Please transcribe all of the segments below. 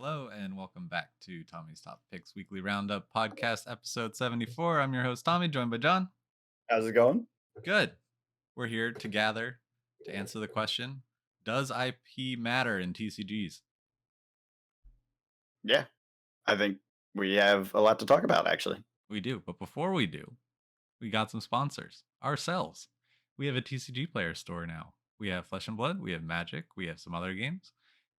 Hello and welcome back to Tommy's Top Picks Weekly Roundup Podcast, episode 74. I'm your host, Tommy, joined by John. How's it going? Good. We're here to gather to answer the question, does IP matter in TCGs? Yeah, I think we have a lot to talk about, actually. We do, but before we do, we got some sponsors. Ourselves. We have a TCG player store now. We have Flesh and Blood, we have Magic, we have some other games.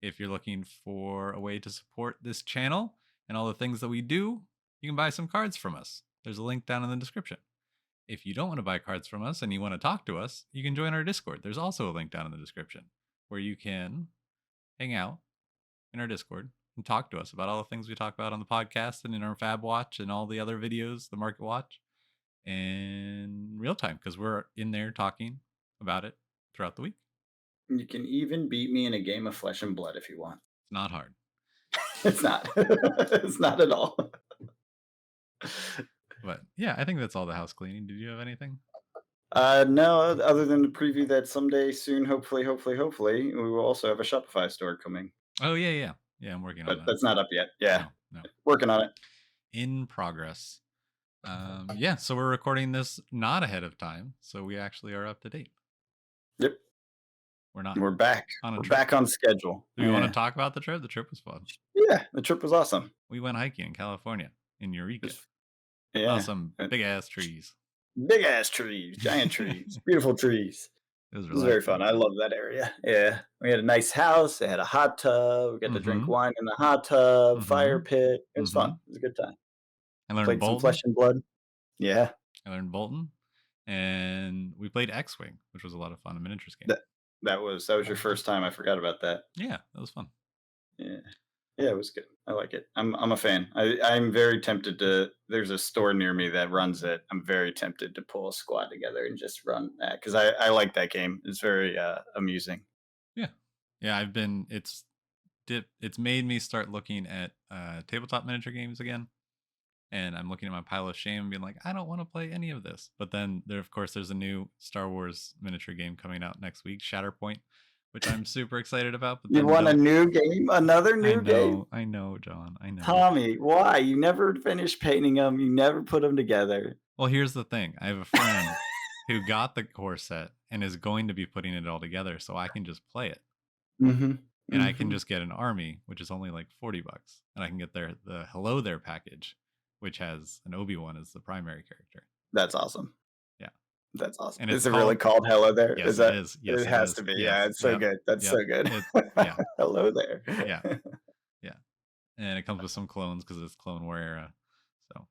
If you're looking for a way to support this channel and all the things that we do, you can buy some cards from us. There's a link down in the description. If you don't want to buy cards from us and you want to talk to us, you can join our Discord. There's also a link down in the description where you can hang out in our Discord and talk to us about all the things we talk about on the podcast and in our Fab Watch and all the other videos, the Market Watch, in real time because we're in there talking about it throughout the week. You can even beat me in a game of Flesh and Blood if you want. It's not hard. It's not. It's not at all. But yeah, I think that's all the house cleaning. Did you have anything? No, other than the preview that someday soon, hopefully, we will also have a Shopify store coming. Oh, yeah. Yeah, I'm working on But that. that's not up yet. Yeah. No. Working on it. In progress. Yeah, so we're recording this not ahead of time, so we actually are up to date. Yep. We're back. We're back on schedule. Do you want to talk about the trip? The trip was fun. Yeah, the trip was awesome. We went hiking in California, in Eureka. Yeah. Some big-ass trees. Big-ass trees. Giant trees. Beautiful trees. It was very fun. I love that area. Yeah. We had a nice house. It had a hot tub. We got to drink wine in the hot tub, fire pit. It was fun. It was a good time. I learned played Bolton. Some Flesh and Blood. Yeah. I learned Bolton. And we played X-Wing, which was a lot of fun, a miniatures game. That was your first time. I forgot about that. Yeah, that was fun. Yeah. Yeah, it was good. I like it. I'm a fan. I'm very tempted to. There's a store near me that runs it. I'm very tempted to pull a squad together and just run that because I like that game. It's very amusing. Yeah. I've been. It's made me start looking at tabletop miniature games again, and I'm looking at my pile of shame and being like, I don't want to play any of this. But then there's a new Star Wars miniature game coming out next week, Shatterpoint, which I'm super excited about. But you want a new game? Another new game? I know, John. I know. Tommy, why? You never finished painting them. You never put them together. Well, here's the thing. I have a friend who got the core set and is going to be putting it all together so I can just play it. And I can just get an army, which is only like $40. And I can get the Hello There package, which has an Obi-Wan as the primary character. That's awesome. Yeah. That's awesome. Is it really called Hello There? Yes, it is. Yes, it has to be. Yes. Yeah, it's so good. That's so good. Yeah. Hello There. Yeah. And it comes with some clones because it's Clone War era. So,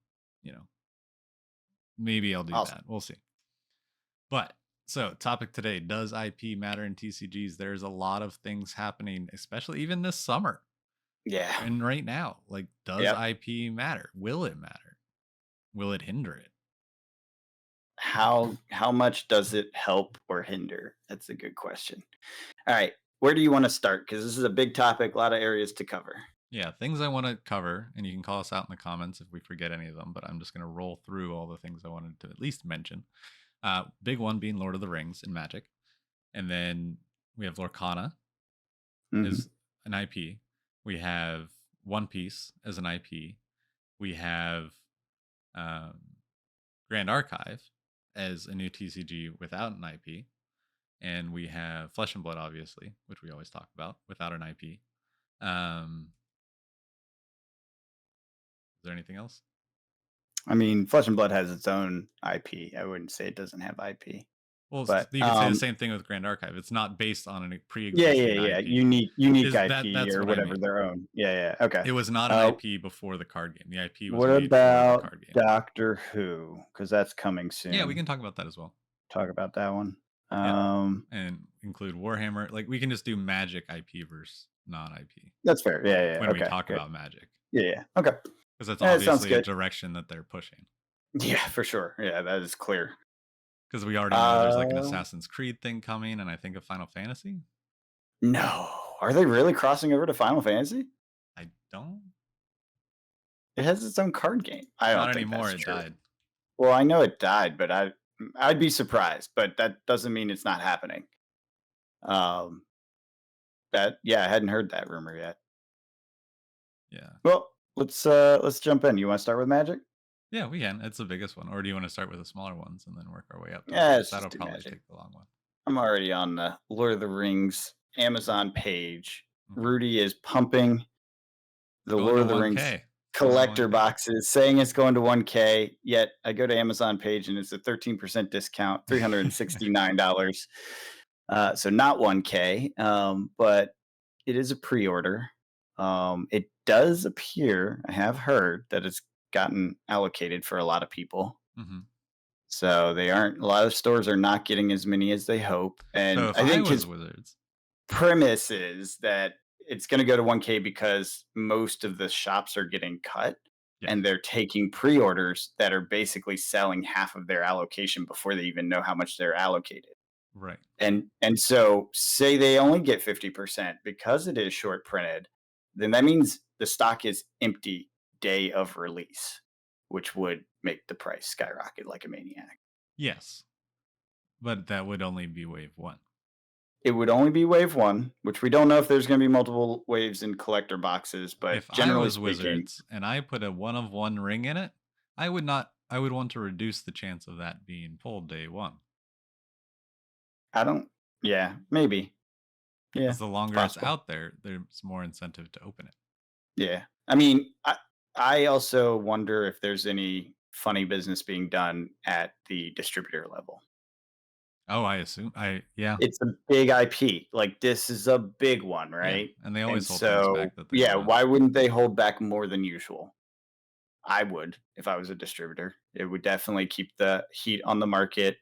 maybe I'll do that. We'll see. But, so topic today, does IP matter in TCGs? There's a lot of things happening, especially even this summer. Yeah. And right now, like, does IP matter? Will it matter? Will it hinder it? How much does it help or hinder? That's a good question. All right. Where do you want to start? Because this is a big topic, a lot of areas to cover. Yeah, things I want to cover, and you can call us out in the comments if we forget any of them, but I'm just going to roll through all the things I wanted to at least mention. Big one being Lord of the Rings and Magic. And then we have Lorcana is an IP. We have One Piece as an IP. We have Grand Archive as a new TCG without an IP. And we have Flesh and Blood, obviously, which we always talk about, without an IP. Is there anything else? I mean, Flesh and Blood has its own IP. I wouldn't say it doesn't have IP. Well, but you can say the same thing with Grand Archive. It's not based on a pre-existing IP. Unique IP or whatever their own. Yeah. Okay. It was not an IP before the card game. The IP was what made about for the card game. Doctor Who? Because that's coming soon. Yeah, we can talk about that as well. Talk about that one. And include Warhammer. Like, we can just do Magic IP versus non-IP. That's fair. Yeah. When we talk about Magic. Yeah. Okay. Because that's obviously a direction that they're pushing. Yeah, for sure. Yeah, that is clear. Because we already know there's like an Assassin's Creed thing coming, and I think a Final Fantasy. No. Are they really crossing over to Final Fantasy? I don't. It has its own card game. I don't think anymore. It died. Well, I know it died, but I'd be surprised. But that doesn't mean it's not happening. I hadn't heard that rumor yet. Yeah. Well, let's jump in. You want to start with Magic? Yeah, we can. It's the biggest one. Or do you want to start with the smaller ones and then work our way up to Yeah, Magic? let's just That'll do probably Magic. take the long one. I'm already on the Lord of the Rings Amazon page. Okay. Rudy is pumping It's the going Lord to of the Rings 1K. It's going to collector 1K. boxes, saying it's going to 1K. Yet I go to Amazon page and it's a 13% discount, $369. So not 1K, but it is a pre-order. It does appear, I have heard that it's gotten allocated for a lot of people. Hmm. So they aren't. A lot of stores are not getting as many as they hope, So and if I I think was his Wizards, premise is that it's going to go to 1K because most of the shops are getting cut yes, and they're taking pre-orders that are basically selling half of their allocation before they even know how much they're allocated. right. And so say they only get 50% because it is short printed, then that means the stock is empty day of release, which would make the price skyrocket like a maniac. Yes, but that would only be wave one. It would only be wave 1, which we don't know if there's gonna be multiple waves in collector boxes, but If I generally was speaking, Wizards and I put a one of one ring in it, I would not. I would want to reduce the chance of that being pulled day one, I don't. Yeah, maybe. Yeah, because the it's longer it's possible. out there, there's more incentive to open it. Yeah. I mean, I also wonder if there's any funny business being done at the distributor level. Oh, I assume. Yeah, It's a big IP, like, this is a big one, yeah, right? and they And always hold things so, back that they yeah, want. why wouldn't they hold back more than usual? I would if I was a distributor. It would definitely keep the heat on the market.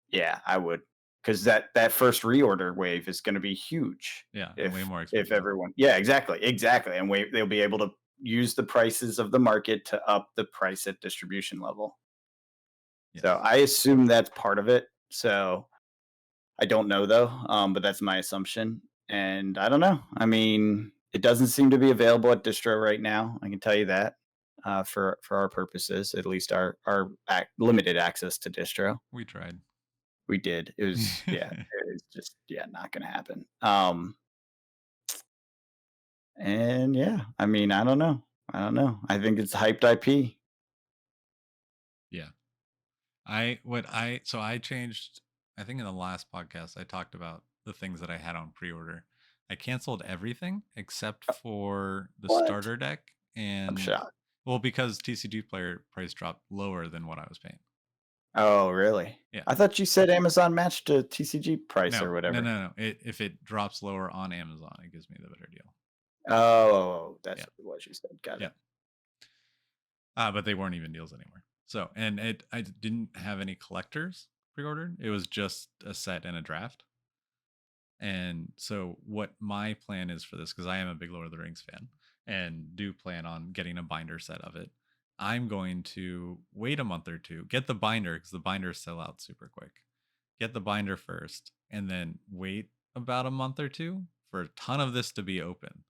Yeah, I would, because that first reorder wave is gonna be huge Yeah, and way if more if expensive. everyone. Yeah, exactly, exactly, and they'll be able to use the prices of the market to up the price at distribution level. So, Yes. I assume that's part of it. So, I don't know though, but that's my assumption, and I don't know. I mean, it doesn't seem to be available at distro right now, I can tell you that, for our purposes, at least our ac limited access to distro. We tried. We did. It was yeah, it's just yeah, not gonna happen. And yeah, I mean, I don't know. I don't know. I think it's hyped IP. Yeah. I changed. I think in the last podcast I talked about the things that I had on pre-order. I canceled everything except for the What? starter deck I'm and, shocked. well, because TCG player price dropped lower than what I was paying. Oh, really? Yeah. I thought you said Amazon matched a TCG price No, or no, whatever. no, no. If it drops lower on Amazon, it gives me the better deal. Oh, that's Yeah. what it was you said. Got Yeah. it. But they weren't even deals anymore. So, and I didn't have any collectors pre-ordered. It was just a set and a draft. And so, what my plan is for this, because I am a big Lord of the Rings fan and do plan on getting a binder set of it, I'm going to wait a month or two, get the binder because the binders sell out super quick. Get the binder first, and then wait about a month or two for a ton of this to be open,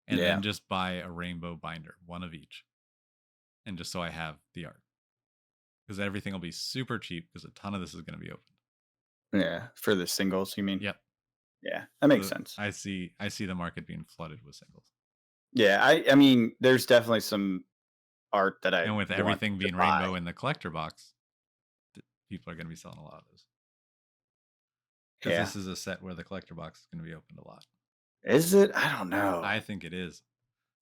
and Yeah. then just buy a rainbow binder, one of each, and just so I have the art, because everything will be super cheap because a ton of this is going to be open. Yeah. For the singles, you mean? Yep. Yeah. That makes So sense. I see the market being flooded with singles. Yeah. I mean, there's definitely some art that I And with want everything to being buy. rainbow in the collector box, people are going to be selling a lot of those because Yeah. this is a set where the collector box is going to be opened a lot. Is it? I don't I know. think it is.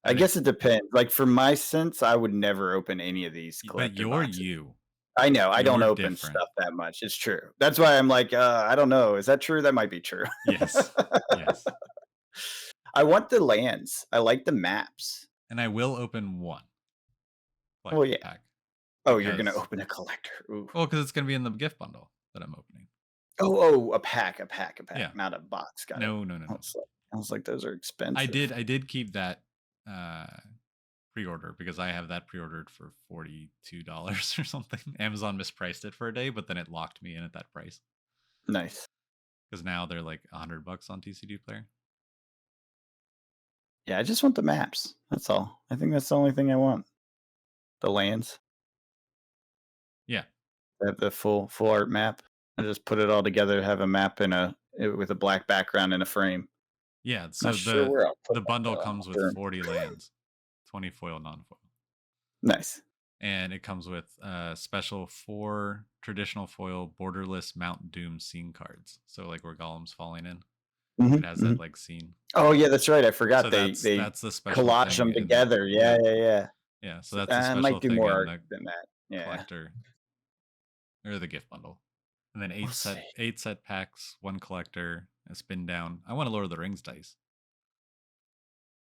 I I think, guess it depends. Like for my sense, I would never open any of these but collector you're boxes. you. I know, I don't You're open different. stuff that much. It's true. That's why I'm like, I don't know. Is that true? That might be true. Yes. Yes. I want the lands. I like the maps. And I will open one Well, collector's yeah. pack Oh, you're gonna because, open a collector. Ooh. well, because it's going to be in the gift bundle that I'm opening. Oh, a pack, a pack, a pack, Yeah. not a box. Got it. No, no, no, I no. was like, I was like, those are I did. expensive. I did keep that uh, pre-order because I have that pre-ordered for $42 or something. Amazon mispriced it for a day, but then it locked me in at that price Nice. because now they're like $100 on TCG Player. Yeah, I just want the maps. That's all. I think that's the only thing I want. The lands. Yeah, Have the full art map. I just put it all together, have a map in with a black background and a frame. yeah. Not So sure the where I'll put the that bundle though. comes with 40 lands. 20 foil, non-foil. Nice. And it comes with special 4 traditional foil borderless Mount Doom scene cards. So like where Golem's falling in, it Mhm, has that mhm. like scene. Oh, yeah, that's right, I So forgot they that's the special collage thing them in the together. Yeah, yep. yeah, yeah. Yeah, so S that's the special might do thing more in art the than that. Yeah. collector or the gift bundle. And then We'll see. 8 set packs, 1 collector, a spin down. I want a Lord of the Rings dice.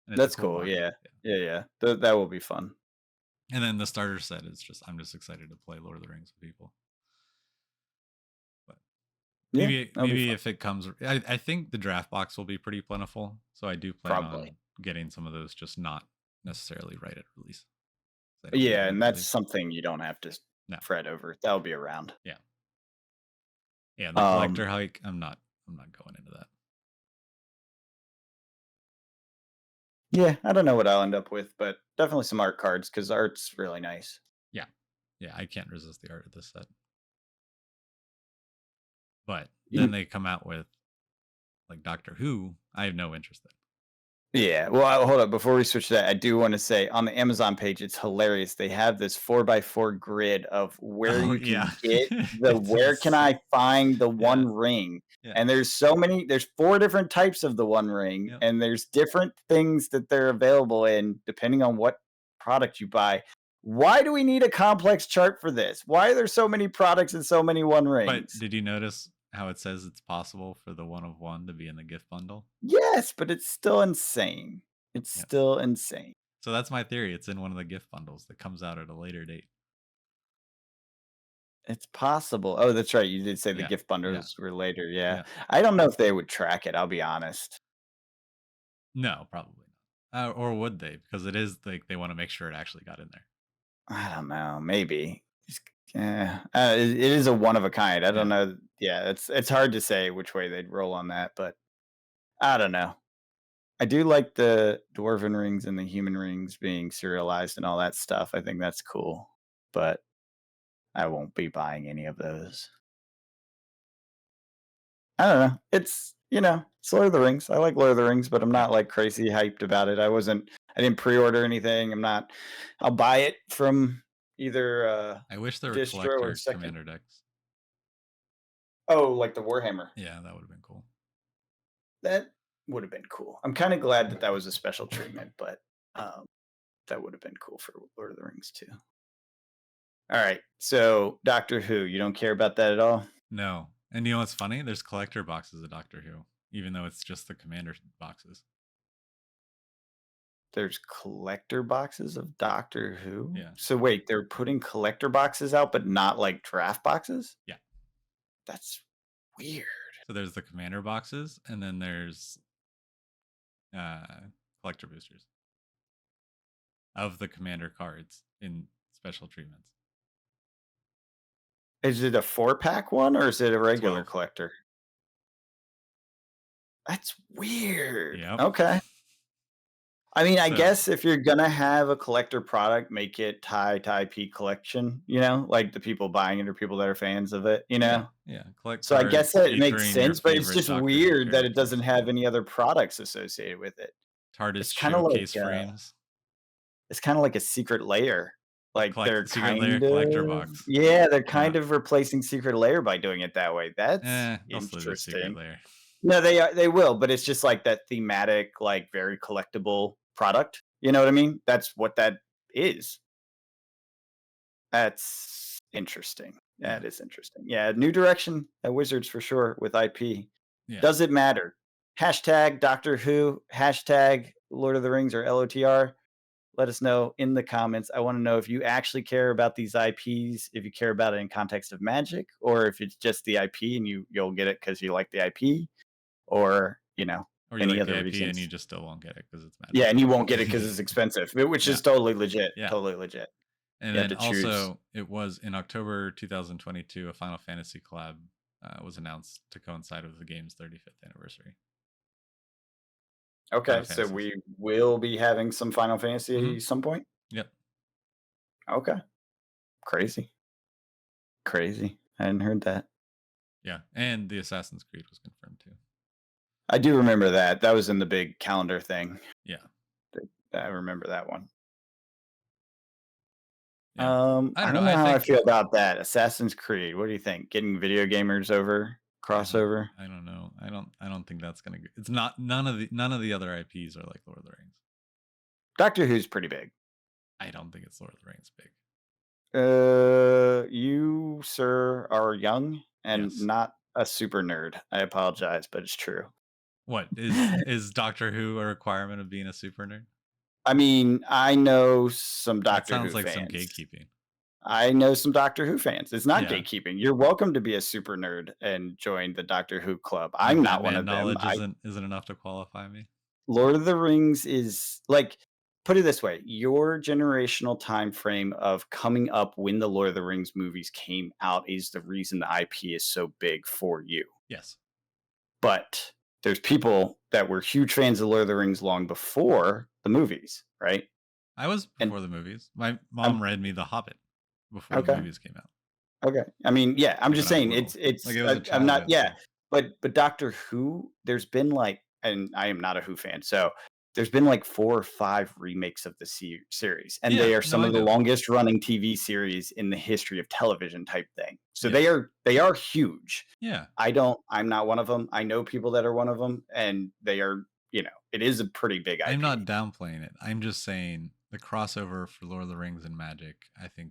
And it's a That's cool cool, box. yeah. Yeah. Yeah, yeah. That will be fun. And then the starter set is just I'm just excited to play Lord of the Rings with people. But Yeah, that'll be maybe fun. if it comes I think the draft box will be pretty plentiful. So I do plan Probably. on getting some of those, just not necessarily right at release. They don't need Yeah, them and at that's release. something you don't have to No. fret over. That'll be around. Yeah. Yeah. The Um, collector hike, I'm not going into that. yeah, I don't know what I'll end up with, but definitely some art cards because art's really nice. Yeah. Yeah. I can't resist the art of this set. But then You they come out with like Doctor Who. I have no interest in. Yeah, well, hold up, before we switch to that, I do wanna say on the Amazon page, it's hilarious. They have this 4x4 grid of where Oh you yeah. can get It's where can insane. I find the Yeah. One Ring? Yeah. And there's 4 different types of the One Ring, Yep. and there's different things that they're available in depending on what product you buy. Why do we need a complex chart for this? Why are there so many products and so many One But Rings? did you notice how it says it's possible for the one of one to be in the gift bundle? Yes, but it's still insane. It's Yeah. still insane. So that's my theory. It's in one of the gift bundles that comes out at a later date. It's possible. Oh, that's right, you did say the Yeah. gift Yeah. bundles were later, yeah. Yeah. I don't know if they would track it, I'll be honest. No, probably not. Or would they? Because it is like they want to make sure it actually got in there. I don't know, maybe. It is a one of a kind, I don't Yeah. know. Yeah, it's hard to say which way they'd roll on that, but I don't know. I do like the dwarven rings and the human rings being serialized and all that stuff, I think that's cool, but I won't be buying any of those. I don't know. It's Lord of the Rings. I like Lord of the Rings, but I'm Yeah. not like crazy hyped about it. I didn't pre-order anything. I'll buy it from either I wish there were distro or collector second. commander decks. Oh, like the Warhammer. Yeah, that would have been cool. That would have been cool. I'm kind of glad that was a special treatment, but um, that would have been cool for Lord of the Rings too. All right. So, Doctor Who, you don't care about that at all? No. And you know what's funny? There's collector boxes of Doctor Who, even though it's just the commander boxes. There's collector boxes of Doctor Who? Yeah. So wait, they're putting collector boxes out, but not like draft boxes? Yeah. That's weird. So there's the commander boxes, and then there's collector boosters of the commander cards in special treatments. Is it a 4-pack one or is it a regular 12. collector? That's weird. Yep. Okay. I mean, I So guess if you're gonna have a collector product, make it tie to IP collection, like the people buying it or people that are fans of it, you yeah, know? yeah. Collect So I guess cards that it makes featuring your sense, but it's favorite just Doctor Who weird that it doesn't characters. have any other products associated with it. TARDIS It's kinda showcase like, frames. it's kinda like a secret layer. Like, they're Secret layer kind collector of box. yeah, they're Yeah. kind of replacing secret layer by doing it that way. That's They'll still do secret interesting. layer. No, they will, but it's just like that thematic, like, very collectible product, you know what I mean? That's what that is. That's interesting. Yeah. That is interesting. Yeah, new direction at Wizards for sure with IP. Yeah. Does it matter? Hashtag Doctor Who, hashtag Lord of the Rings or LOTR. Let us know in the comments. I want to know if you actually care about these IPs, if you care about it in context of Magic, or if it's just the IP and you'll get it because you like the IP, or Or you any like the other IP and you reasons. just still won't get it because it's magic. Yeah, and you won't get it because it's expensive, which Yeah. is totally legit. Yeah. Totally legit. And You have then to choose. also, it was in October 2022, a Final Fantasy collab was announced to coincide with the game's 35th anniversary. Okay, Final so Fantasies. we will be having some Final Fantasy some point. Yep. Okay, crazy, crazy. I hadn't heard that. Yeah. And the Assassin's Creed was confirmed too. I do remember that. That was in the big calendar thing. Yeah. I remember that one. Yeah. I I don't know. don't know I how I think feel about that. Assassin's Creed. What do you think? Getting video gamers over crossover? I don't know. I don't think that's gonna. It's not none of the other IPs are like Lord of the Rings. Doctor Who's pretty big. I don't think it's Lord of the Rings big. You, sir, are young and Yes. not a super nerd. I apologize, but it's true. What is Doctor Who a requirement of being a super nerd? I mean, I know some That Doctor sounds Who like some fans. gatekeeping. I know some Doctor Who fans. It's not Yeah. gatekeeping. You're welcome to be a super nerd and join the Doctor Who club. My I'm not one Batman of them. knowledge isn't enough to qualify me. Lord of the Rings is like, put it this way, your generational time frame of coming up when the Lord of the Rings movies came out is the reason the IP is so big for you. Yes. But there's people that were huge fans of Lord of the Rings long before the movies, right? I was And before the movies. My I'm mom read me The Hobbit before the okay. movies came out, Okay. I mean, yeah, I'm like just when I was saying little. Like it was a I'm not, childhood yeah, thing. but Doctor Who, there's been like, and I am not a Who fan, so there's been like 4 or 5 remakes of the series, and Yeah, they are no, some I of the know. longest running TV series in the history of television type thing. So Yes. they are huge. Yeah. I'm not one of them. I know people that are one of them, and they are, it is a pretty big I'm not IP. downplaying it. I'm just saying the crossover for Lord of the Rings and Magic, I think,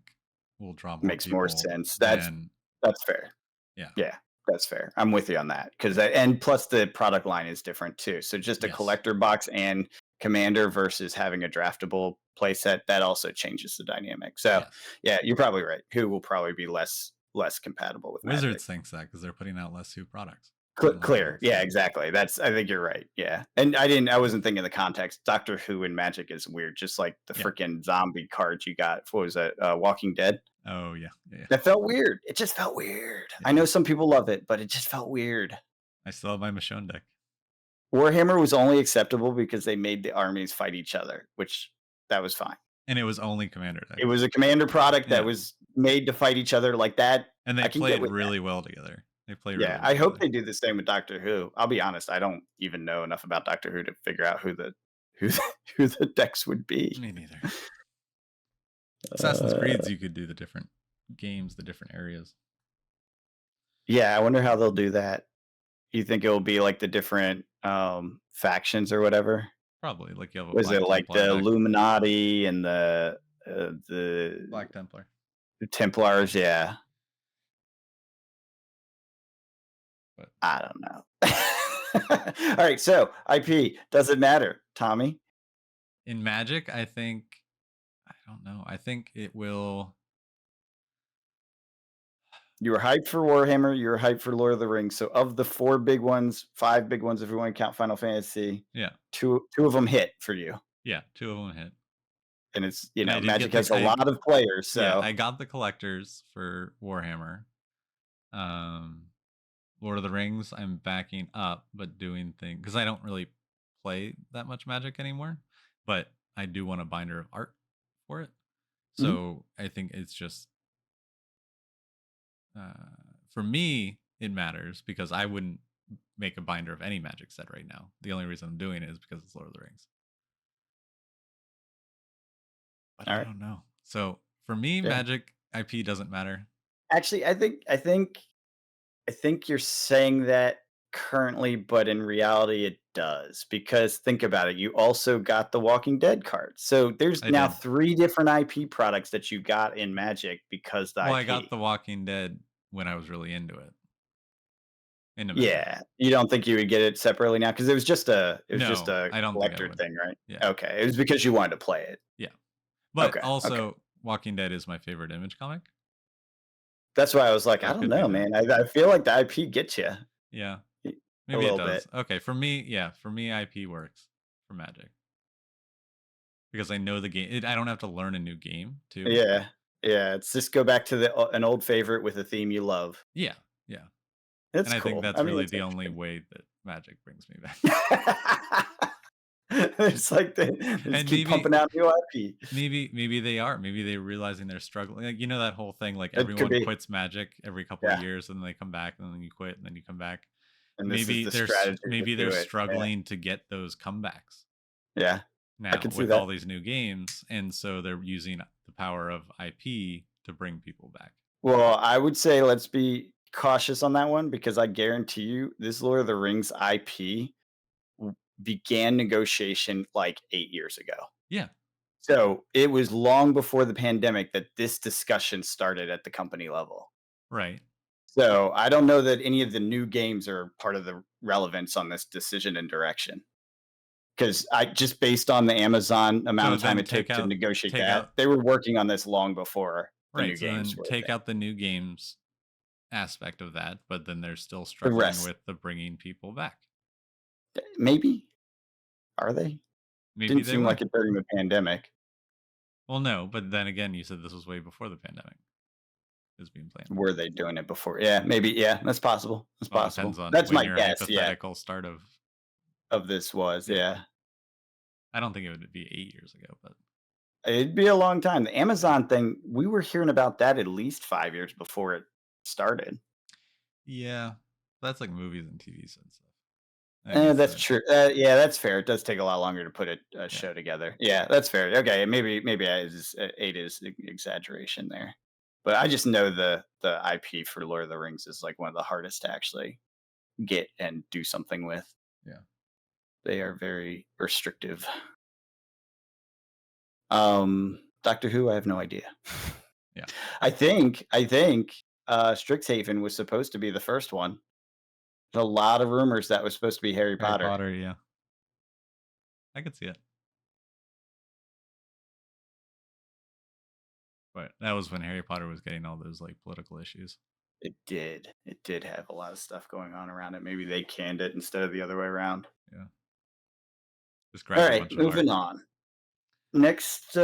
will draw more Makes more people sense. than That's fair. yeah. Yeah, that's fair. I'm with you on that because and plus the product line is different too. So just a Yes. collector box and commander versus having a draftable playset that also changes the dynamic. So Yes. yeah, you're probably right. Who will probably be less compatible with Magic. Wizards thinks that because they're putting out less Who products than Lord of the Clear, Rings. yeah, Yeah. exactly. I think you're right. Yeah, and I wasn't thinking the context. Doctor Who and Magic is weird, just like the Yeah. freaking zombie cards you got. What was that? Walking Dead. Oh yeah. Yeah. That felt weird. It just felt weird. I Yeah. know some people love it, but it just felt weird. I still have my Michonne deck. Warhammer was only acceptable because they made the armies fight each other, which that was fine. And it was only commander It decks. was a commander product that Yeah. was made to fight each other like that. And I they can get played with that. really well together. They play Yeah, really well I hope together. they do the same with Doctor Who. I'll be honest, I don't even know enough about Doctor Who to figure out who the, who the decks would be. Me neither. Assassin's Uh, Creeds, you could do the different games, the different areas. yeah, I wonder how they'll do that. You think it will be like the different factions or whatever? Probably like you have a Was it Black like Templar the deck, Illuminati and the Black Templar. Templars? Yeah, But I don't know. All right, so IP doesn't matter, Tommy. in Magic, I think I don't know. I think it will. You were hyped for Warhammer. You were hyped for Lord of the Rings. So, of the 4 big ones, 5 big ones, if you want to count Final Fantasy, Yeah, two of them hit for you, yeah. Two of them hit, and it's and I did Magic get the has a lot of players. yeah. So, I got the collectors for Warhammer. Um, Lord of the Rings, I'm backing up, but doing things because I don't really play that much Magic anymore. But I do want a binder of art for it. mhm. So I think it's just for me, it matters because I wouldn't make a binder of any Magic set right now. The only reason I'm doing it is because it's Lord of the Rings. But All I right, don't know. So for me, yeah. Magic IP doesn't matter. Actually, I think you're saying that currently, but in reality, it does because think about it. You also got the Walking Dead card, so there's I now did. 3 different IP products that you got in Magic because the Well, I got IP. The Walking Dead when I was really into it, into Magic. Yeah, you don't think you would get it separately now because it was just No, a I don't think I collector would. thing, right? Yeah, Okay, it was because you wanted to play it. yeah. But Okay, okay. also, Walking Dead is my favorite Image comic, That's why I was like, so I it don't could be know, that. man. I feel like the IP gets you Yeah, a maybe it little bit. does. Okay, for me, yeah, for me, IP works for Magic because I know the game. I don't have to learn a new game too. Yeah, yeah. It's just go back to an old favorite with a theme you love. Yeah, yeah. And It's I think cool. that's I mean, really it's the only interesting. way that Magic brings me back. It's like they just And keep pumping out new IP. maybe they are. Maybe they're realizing they're struggling. Like that whole thing. Like It could everyone be. quits Magic every couple of Yeah, years, and then they come back, and then you quit, and then you come back. and this is the strategy to Maybe they're do it. Yeah, struggling to get those comebacks yeah. I now can see with that. all these new games, and so they're using the power of IP to bring people back. Well, I would say let's be cautious on that one because I guarantee you this Lord of the Rings IP began negotiation like 8 years ago. Yeah, So, it was long before the pandemic that this discussion started at the company level. right. So, I don't know that any of the new games are part of the relevance on this decision and direction. Because I just based on the Amazon amount So of time then it took to negotiate take that, out they were working on this long before the right. new So games then were a take thing. out the new games aspect of that, but then they're still The struggling rest, with the bringing people back. maybe? Are they? Maybe Didn't they seem like were. it during the pandemic. Well, no, but then again, you said this was way before the pandemic is being planned. Were they doing it before? Yeah, maybe. Yeah, that's possible. That's Well, it depends possible. on That's when my your guess. Yeah, hypothetical start of. of this was. Yeah, Yeah, I don't think it would be 8 years ago, but it'd be a long time. The yeah, Amazon thing, we were hearing about that at least 5 years before it started. yeah, that's like movies and TVs and stuff. That needs That's to, true. Yeah, that's fair. It does take a lot longer to put a yeah, show together. Yeah, that's fair. Okay, maybe eight is exaggeration there, but I just know the IP for Lord of the Rings is like one of the hardest to actually get and do something with. yeah, They are very restrictive. Doctor Who, I have no idea. yeah. I think Strixhaven was supposed to be the first one. A lot of rumors that was supposed to be Harry Harry Potter. Potter, yeah, I could see it, but that was when Harry Potter was getting all those like political issues. It did. It did have a lot of stuff going on around it. Maybe they canned it instead of the other way around. Yeah, just All grabbed a right, bunch of art. moving on. Next,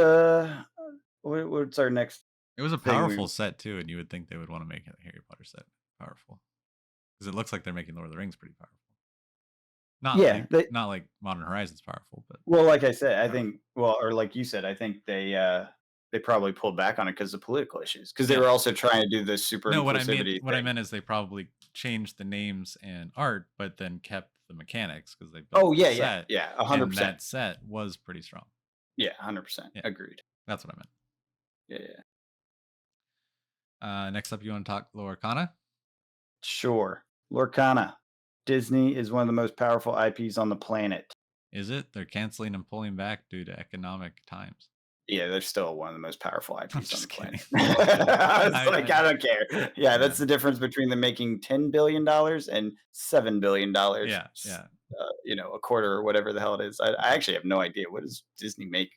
what's our next It was a thing? We powerful set too, and you would think they would want to make a Harry Potter set powerful because it looks like they're making Lord of the Rings pretty powerful. Not yeah. like not like Modern Horizons powerful, but Well, like I said, I powerful. think or like you said, I think they probably pulled back on it because of political issues. Because they Yeah. were also trying to do this super No, inclusivity what I thing. meant is they probably changed the names and art, but then kept the mechanics because they built Oh the yeah, yeah, set, yeah, and 100%. that set was pretty strong. Yeah, 100%. Yeah, Agreed. that's what I meant. Yeah, yeah. Next up, you want to talk Lorcana? Sure. Lorcana. Disney is one of the most powerful IPs on the planet. Is it? They're canceling and pulling back due to economic times. Yeah, they're still one of the most powerful I'm IPs on the just kidding. planet. I was like, I I don't care. Yeah, yeah, that's the difference between them making $10 billion and $7 billion. yeah, yeah. A quarter or whatever the hell it is. I actually have no idea. What does Disney make?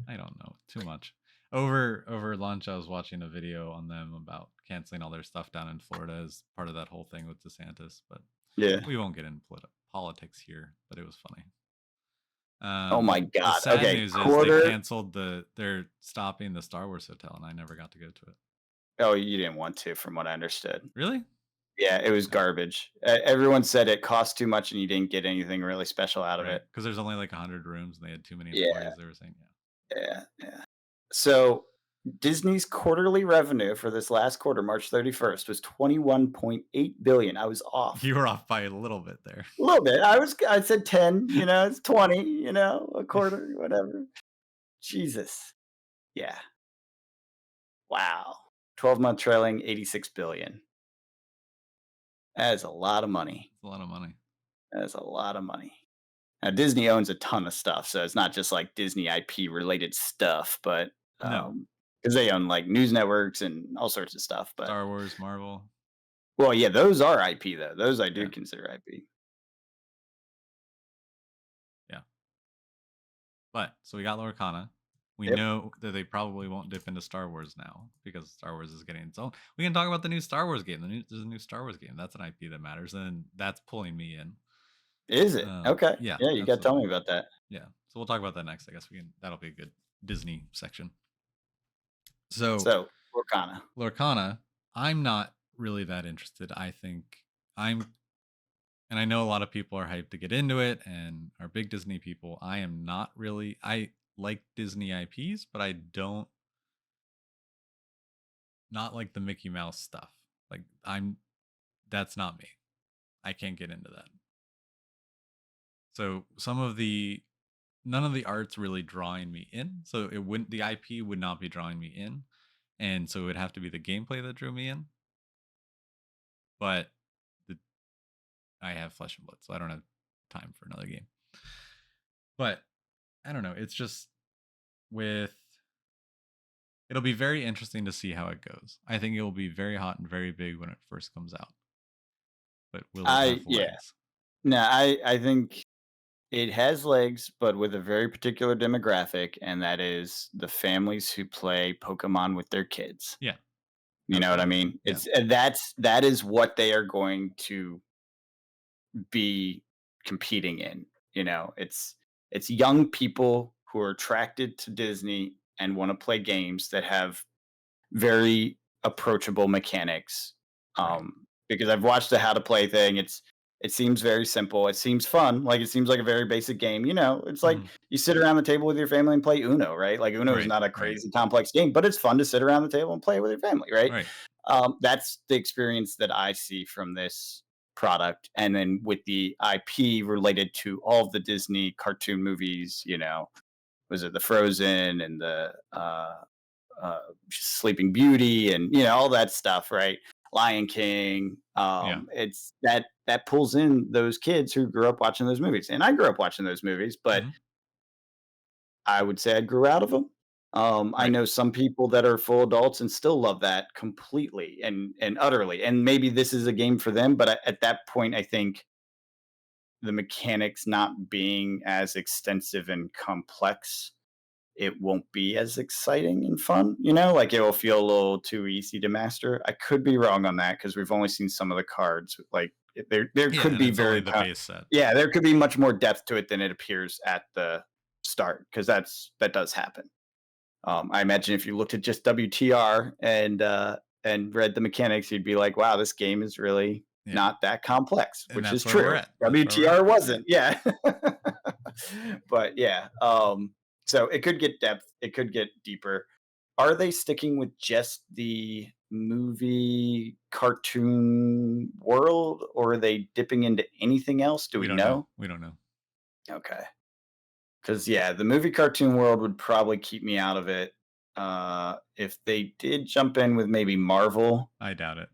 I don't know too much. Over lunch, I was watching a video on them about canceling all their stuff down in Florida as part of that whole thing with DeSantis. But Yeah. we won't get into politics here. But it was funny. Oh my The god. sad Okay, news is they quarter. canceled they're stopping the Star Wars hotel, and I never got to go to it. Oh, you didn't want to, from what I understood. Really? Yeah, it was Okay, garbage. Everyone said it cost too much and you didn't get anything really special out of right. it. Because there's only like 100 rooms, and they had too many Yeah, employees. They were saying, yeah. yeah. So Disney's quarterly revenue for this last quarter, March 31st, was 21.8 billion. I was off. You were off by a little bit there. A little bit. I said 10, it's 20, a quarter, whatever. Jesus. Yeah. Wow. 12-month trailing 86 billion. That is a lot of money. It's a lot of money. That is a lot of money. Now, Disney owns a ton of stuff, so it's not just like Disney IP related stuff, but No, because they own like news networks and all sorts of stuff. But Star Wars, Marvel. well, yeah, those are IP though. Those I do Yeah, consider IP. yeah. But so we got Lorcana. We Yep. know that they probably won't dip into Star Wars now because Star Wars is getting its own. We can talk about the new Star Wars game. There's a new Star Wars game. That's an IP that matters, and that's pulling me in. Is it okay? Yeah, Yeah, you got to tell absolutely. me about that. Yeah. So we'll talk about that next. I guess we can. That'll be a good Disney section. So So Lorcana. Lorcana, I'm not really that interested. I think I'm, and I know a lot of people are hyped to get into it and are big Disney people. I am not really. I like Disney IPs, but I don't not like the Mickey Mouse stuff. Like that's not me. I can't get into that. So some of the none of the art's really drawing me in. So it wouldn't the IP would not be drawing me in. And so it would have to be the gameplay that drew me in. But the, I have Flesh and Blood, so I don't have time for another game. But I don't know. It's just with it'll be very interesting to see how it goes. I think it will be very hot and very big when it first comes out. But will it I have yeah. legs? No, I think it has legs, but with a very particular demographic, and that is the families who play Pokemon with their kids. Yeah, You know what I absolutely. mean? Yeah. It's that is what they are going to be competing in. You know, it's young people who are attracted to Disney and want to play games that have very approachable mechanics. Right. Because I've watched the how to play thing. It seems very simple. It seems fun. Like it seems like a very basic game. You know, it's like Mhm. you sit around the table with your family and play Uno, right? Like Uno is Right. not a Right. crazy complex game, but it's fun to sit around the table and play with your family, right? Right. That's the experience that I see from this product. And then with the IP related to all of the Disney cartoon movies, you know, was it the Frozen and the uh, Sleeping Beauty and you know all that stuff, right? Lion King. Yeah. It's that pulls in those kids who grew up watching those movies, and I grew up watching those movies, but Mhm. I would say I grew out of them. I Right. know some people that are full adults and still love that completely and utterly, and maybe this is a game for them. But at that point, I think the mechanics not being as extensive and complex it won't be as exciting and fun, you know, like it will feel a little too easy to master. I could be wrong on that because we've only seen some of the cards. Like there Yeah, could and be it's only the base set. yeah, there could be much more depth to it than it appears at the start because that does happen. I imagine if you looked at just WTR and read the mechanics, you'd be like, wow, this game is really Yeah. not that complex, And which is that's where we're true. at. That's where we're at. WTR Yeah. wasn't, yeah. But yeah, so it could get depth, it could get deeper. Are they sticking with just the movie cartoon world, or are they dipping into anything else? Do We we don't know. know? We don't know. Okay. Because yeah, the movie cartoon world would probably keep me out of it. If they did jump in with maybe Marvel, I doubt it.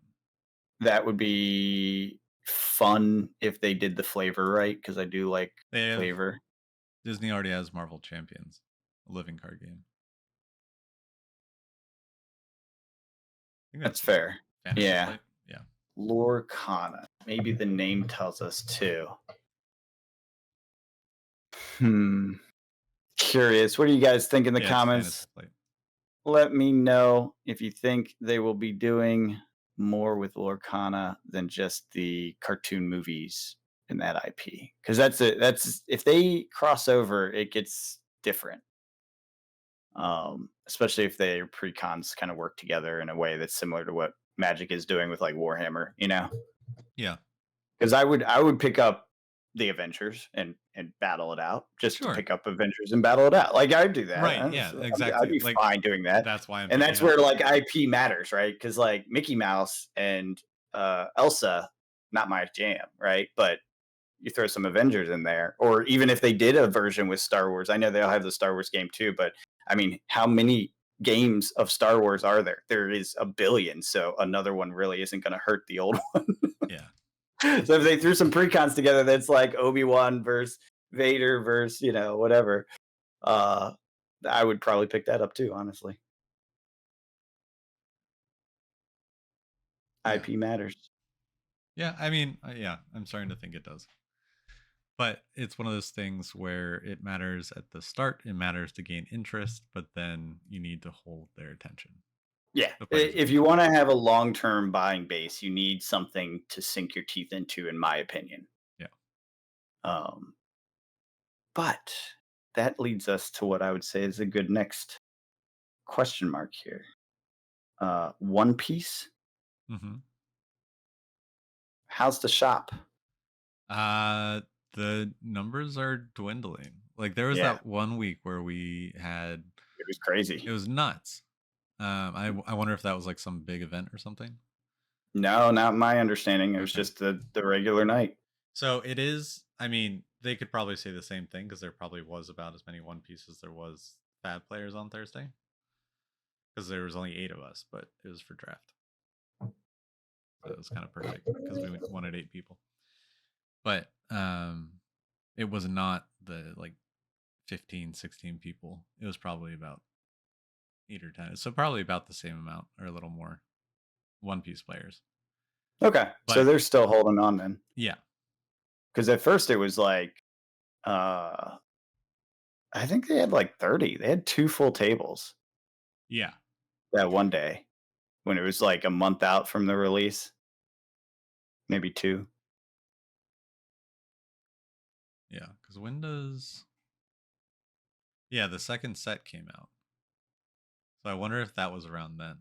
that would be fun if they did the flavor right, because I do like They have flavor. Disney already has Marvel Champions, a living card game. I think That's that's it. fair. Fantasy Yeah. Flight. Yeah. Lorcana. Maybe the name tells us too. Hmm. Curious. What do you guys think in the Yeah, it's Fantasy comments? Flight. Let me know if you think they will be doing more with Lorcana than just the cartoon movies in that IP. Because that's it. That's if they cross over, it gets different. Especially if their precons kind of work together in a way that's similar to what Magic is doing with like Warhammer, you know? Yeah. Because I would pick up the Avengers and battle it out just to Sure. pick up Avengers and battle it out. Like I'd do that. Right. Yeah. I'd Exactly. be Like fine doing that. that's why I'm And picking that's up. where like IP matters, right? Because like Mickey Mouse and Elsa, not my jam, right? But you throw some Avengers in there, or even if they did a version with Star Wars, I know they'll have the Star Wars game too, but I mean, how many games of Star Wars are there? There is a billion, so another one really isn't going to hurt the old one. Yeah. So if they threw some precons together, that's like Obi-Wan versus Vader versus you know whatever. Uh, I would probably pick that up too, honestly. Yeah. IP matters. Yeah. I mean, yeah, I'm starting to think it does. But it's one of those things where it matters at the start, it matters to gain interest, but then you need to hold their attention. Yeah, The player's if you attention. want to have a long-term buying base, you need something to sink your teeth into, in my opinion. Yeah. Um, but that leads us to what I would say is a good next question mark here. One Piece. Hmm. How's the shop? Uh, the numbers are dwindling. Like there was Yeah, that one week where we had it was crazy. it was nuts. I wonder if that was like some big event or something. No, not my understanding. It was Okay. just the regular night. So it is. I mean, they could probably say the same thing because there probably was about as many One Piece as there was bad players on Thursday because there was only 8 of us, but it was for draft. So it was kind of perfect because we wanted 8 people. But it was not the like 15, 16 people. It was probably about 8 or 10. So probably about the same amount or a little more One Piece players. Okay, so But they're still holding on then. yeah. Because at first it was like, uh, I think they had like 30. They had 2 full tables Yeah. that one day when it was like a month out from the release, maybe 2. Yeah. Because when does. Yeah, the second set came out. So I wonder if that was around then.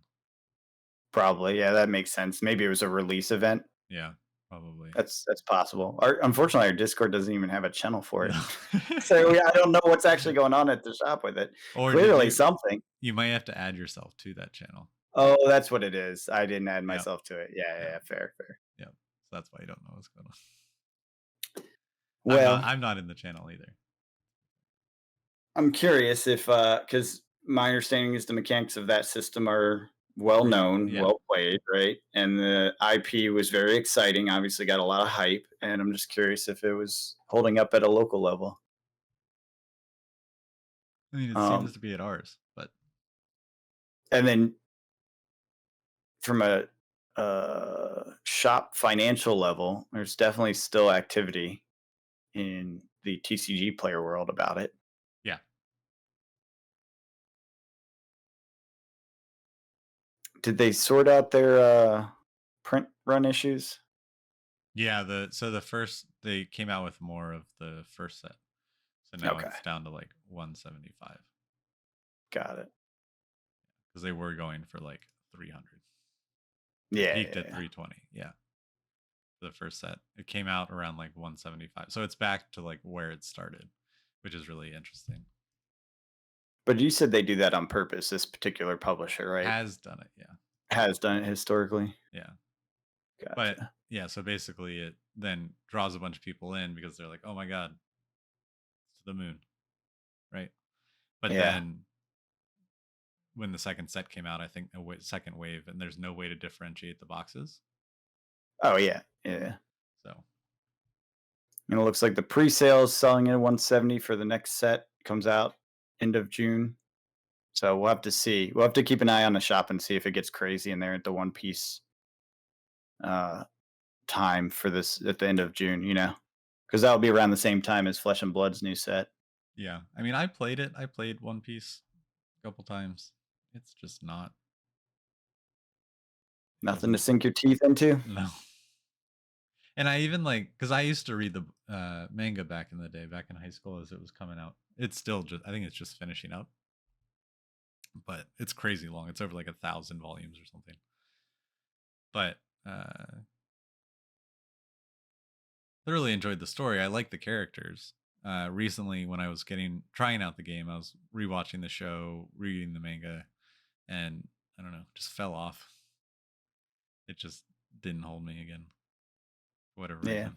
Probably, yeah, that makes sense. Maybe it was a release event. Yeah, probably. That's possible. Unfortunately, our Discord doesn't even have a channel for it. No. So, I don't know what's actually going on at the shop with it. Or did Clearly something. you might have to add yourself to that channel. Oh, that's what it is. I didn't add Yeah. myself to it. Yeah, Yeah. yeah, fair, fair. Yeah. So that's why you don't know what's going on. Well, I'm not in the channel either. I'm curious if, because my understanding is the mechanics of that system are well known, Yeah. well played, right? And the IP was very exciting, obviously got a lot of hype, and I'm just curious if it was holding up at a local level. I mean, it seems Um, to be at ours, but and then from a shop financial level, there's definitely still activity in the TCG player world about it. yeah. Did they sort out their print run issues? Yeah, the first they came out with more of the first set. So now Okay, it's down to like 175 got it. because they were going for like 300. It Yeah, peaked yeah, at yeah. 320. Yeah. The first set. It came out around like 175. So it's back to like where it started, which is really interesting. But you said they do that on purpose. This particular publisher, right, Has done it, yeah. has done it historically. Yeah. But Gotcha. yeah, so basically it then draws a bunch of people in because they're like, "Oh my god, it's the moon." Right? But Yeah. then when the second set came out, I think second wave and there's no way to differentiate the boxes. Oh yeah, yeah. So, And it looks like the pre-sale is selling at 170 for the next set. Comes out end of June. So we'll have to see. We'll have to keep an eye on the shop and see if it gets crazy in there at the One Piece uh, time for this at the end of June. Because that'll be around the same time as Flesh and Blood's new set. yeah. I mean, I played it. I played One Piece a couple times. It's just not it Nothing to doesn't sink your teeth into. no. And I even like because I used to read the manga back in the day, back in high school as it was coming out. It's still just I think it's just finishing up, but it's crazy long. It's over like 1,000 volumes or something. But thoroughly enjoyed the story. I like the characters. Recently, when I was trying out the game, I was rewatching the show, reading the manga, and I don't know, just fell off. It just didn't hold me again for whatever Yeah, reason.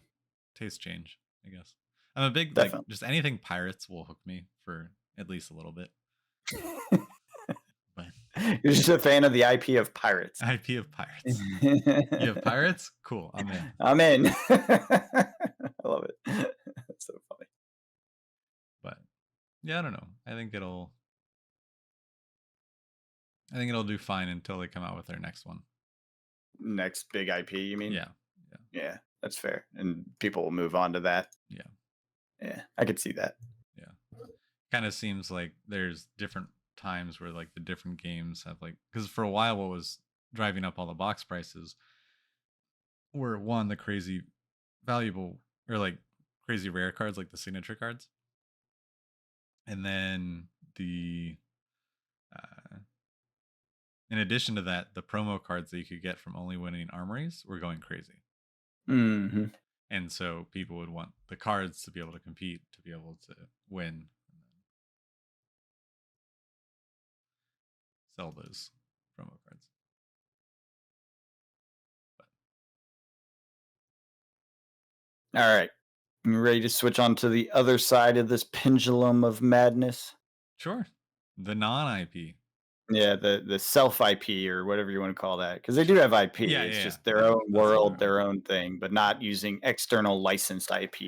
Taste change, I guess. I'm a big like definitely. just anything pirates will hook me for at least a little bit. But You're just a fan of the IP of pirates. IP of pirates. You have pirates? Cool, I'm in. I'm in. I love it. That's so funny. But yeah, I don't know. I think it'll do fine until they come out with their next one. Next big IP, you mean? Yeah. Yeah. Yeah, that's fair. And people will move on to that. Yeah. Yeah, I could see that. Yeah. Kind of seems like there's different times where like the different games have like because for a while what was driving up all the box prices were one the crazy valuable or like crazy rare cards like the signature cards, and then the uh, in addition to that the promo cards that you could get from only winning armories were going crazy, Hmm. and so people would want the cards to be able to compete to be able to win and then sell those promo cards. But All right. You ready to switch on to the other side of this pendulum of madness? Sure. The non-IP. Yeah, the self IP or whatever you want to call that, because they do have IP. Yeah, It's yeah, yeah. just their own That's all their world, IP. their own thing, but not using external licensed IP.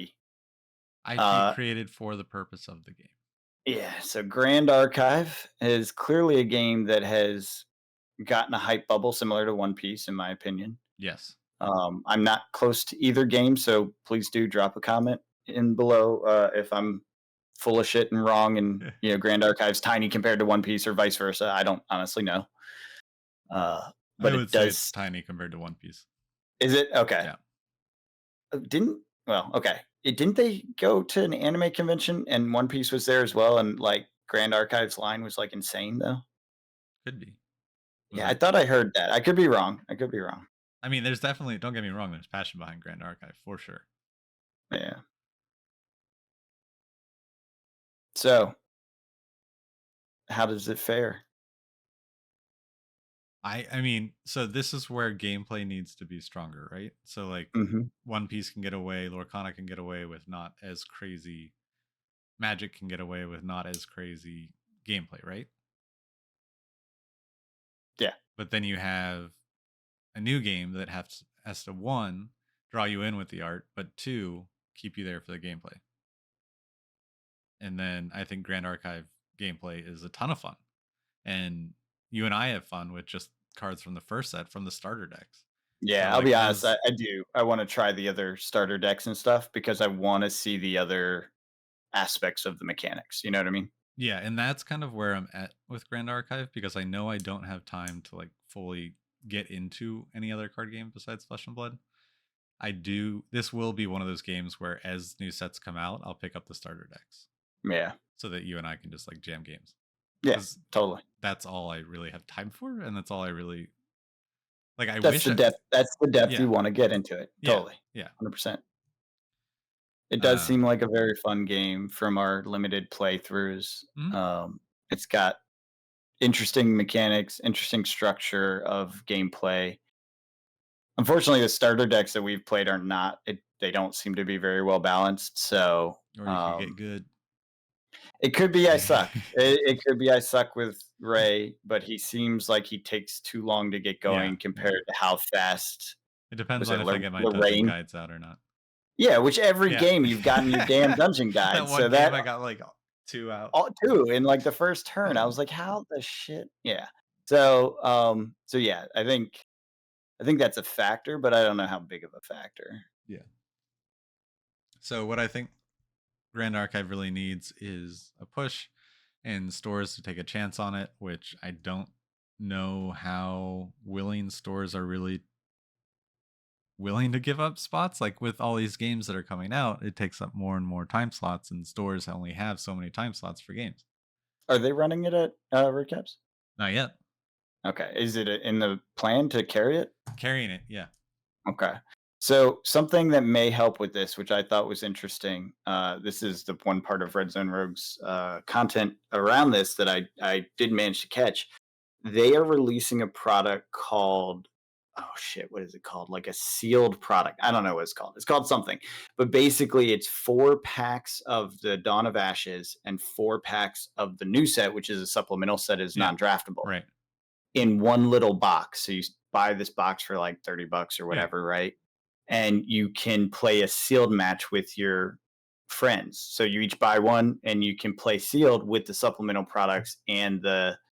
IP Uh, created for the purpose of the game. yeah, so Grand Archive is clearly a game that has gotten a hype bubble similar to One Piece, in my opinion. Yes. I'm not close to either game, so please do drop a comment in below if I'm full of shit and wrong, and Grand Archive's tiny compared to One Piece or vice versa. I don't honestly know, I but would it say it's does. tiny compared to One Piece. Is it okay? Yeah. Didn't well, okay. Didn't they go to an anime convention and One Piece was there as well? And like Grand Archive's line was like insane though. Could be. Was Yeah, I it? thought I heard that. I could be wrong. I could be wrong. I mean, there's definitely, don't get me wrong, there's passion behind Grand Archive for sure. Yeah. So how does it fare? I mean, so this is where gameplay needs to be stronger, right? So like Hmm. One Piece can get away, Lorcana can get away with not as crazy, Magic can get away with not as crazy gameplay, right? Yeah. But then you have a new game that has to one, draw you in with the art, but two, keep you there for the gameplay. And then I think Grand Archive gameplay is a ton of fun. And you and I have fun with just cards from the first set from the starter decks. So Yeah, I'll like be honest. I, as I do. I want to try the other starter decks and stuff because I want to see the other aspects of the mechanics. You know what I mean? yeah, and that's kind of where I'm at with Grand Archive because I know I don't have time to like fully get into any other card game besides Flesh and Blood. I do this will be one of those games where as new sets come out, I'll pick up the starter decks Yeah. so that you and I can just like jam games. Yeah. Cuz Totally. that's all I really have time for and that's all I really like I That's wish the I, depth. That's the depth yeah. you want to get into it. Yeah. Totally. Yeah. 100%. It does Uh seem like a very fun game from our limited playthroughs. mhm. It's got interesting mechanics, interesting structure of gameplay. Unfortunately, the starter decks that we've played are not. They don't seem to be very well balanced. So Or you could get good. it could be I suck. It could be I suck with Ray, but he seems like he takes too long to get Yeah. going Yeah. compared to how fast It depends was on it if I get my dungeon Lorraine? guides out or not. Yeah, which every Yeah. game you've gotten your damn dungeon That guide. one So game that I got like 2 out. all too in like the first turn, I was like, how the shit? Yeah. So yeah, I think that's a factor, but I don't know how big of a factor. Yeah. So what I think Grand Archive really needs is a push and stores to take a chance on it, which I don't know how willing stores are really willing to give up spots. Like with all these games that are coming out, it takes up more and more time slots, and stores only have so many time slots for games. Are they running it at recaps? Not yet. Okay. Is it in the plan to carry it? Carrying it, yeah. Okay. So something that may help with this, which I thought was interesting. This is the one part of Red Zone Rogue's content around this that I did manage to catch. They are releasing a product called, oh shit, what is it called? Like a sealed product. I don't know what it's called. It's called something, but basically it's 4 packs of the Dawn of Ashes and 4 packs of the new set, which is a supplemental set, is Yeah. non-draftable Right. in one little box. So you buy this box for like $30 or Yeah. whatever, right? And you can play a sealed match with your friends. So you each buy one and you can play sealed with the supplemental products and